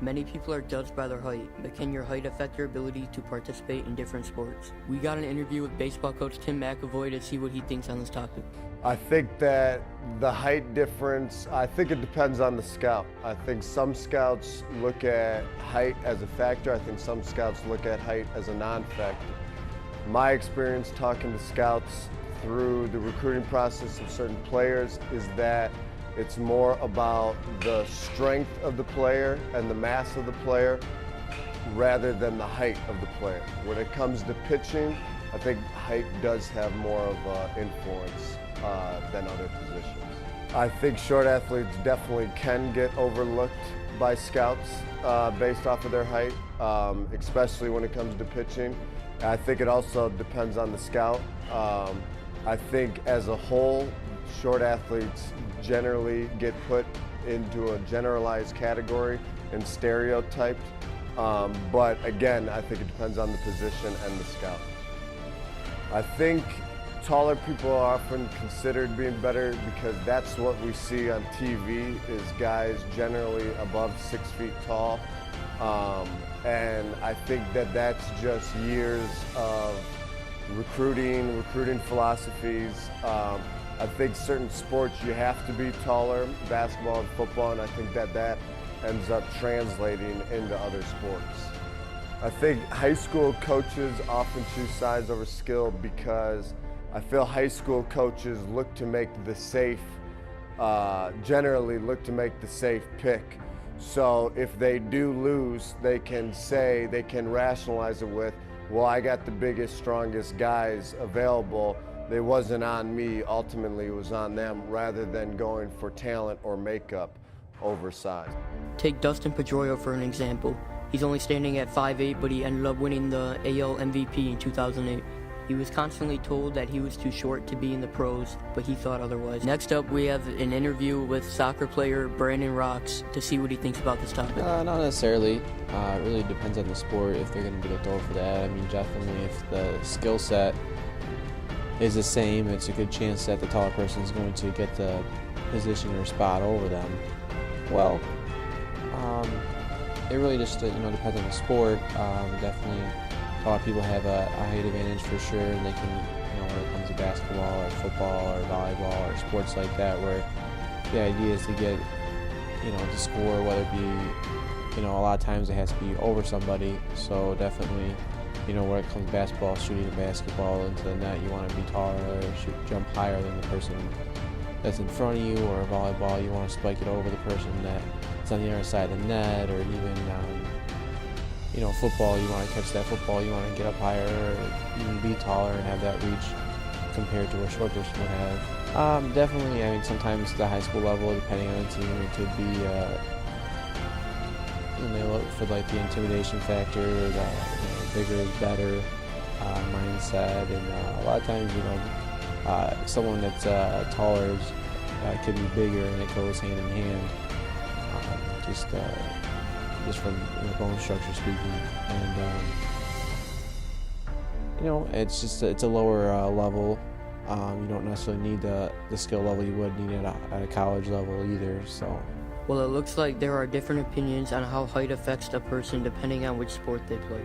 Many people are judged by their height, but can your height affect your ability to participate in different sports? We got an interview with baseball coach Tim McAvoy to see what he thinks on this topic. I think that the height difference, I think it depends on the scout. I think some scouts look at height as a factor. I think some scouts look at height as a non-factor. My experience talking to scouts through the recruiting process of certain players is that it's more about the strength of the player and the mass of the player rather than the height of the player. When it comes to pitching, I think height does have more of an influence than other positions. I think short athletes definitely can get overlooked by scouts based off of their height, especially when it comes to pitching. I think it also depends on the scout. I think as a whole, short athletes generally get put into a generalized category and stereotyped. But again, I think it depends on the position and the scout. I think taller people are often considered being better because that's what we see on TV is guys generally above 6 feet tall. And I think that that's just years of recruiting philosophies. I think certain sports you have to be taller, basketball and football, and I think that that ends up translating into other sports. I think high school coaches often choose size over skill because I feel high school coaches look to make the safe, generally look to make the safe pick. So if they do lose, they can rationalize it with, well, I got the biggest, strongest guys available. It wasn't on me, ultimately it was on them, rather than going for talent or makeup over size. Take Dustin Pedroia for an example. He's only standing at 5'8", but he ended up winning the AL MVP in 2008. He was constantly told that he was too short to be in the pros, but he thought otherwise. Next up, we have an interview with soccer player Brandon Rocks to see what he thinks about this topic. Not necessarily. It really depends on the sport, if they're going to get a goal for that. I mean, definitely if the skill set is the same, it's a good chance that the taller person is going to get the position or spot over them. Well, it really just depends on the sport. Definitely, taller people have a height advantage for sure, and they can, when it comes to basketball or football or volleyball or sports like that, where the idea is to get, to score, whether it be, a lot of times it has to be over somebody. So definitely, when it comes to basketball, shooting a basketball into the net, you want to be taller or jump higher than the person that's in front of you, or volleyball, you want to spike it over the person that's on the other side of the net, or even, football, you want to catch that football, you want to get up higher, or even be taller and have that reach compared to what a short person would have. Definitely, I mean, sometimes the high school level, depending on the team, it could be, they look for like the intimidation factor, the bigger is better mindset, and a lot of times, someone that's taller could be bigger, and it goes hand in hand, just from bone structure speaking, and it's a lower level. You don't necessarily need the skill level you would need at a college level either. So. Well, it looks like there are different opinions on how height affects a person depending on which sport they play.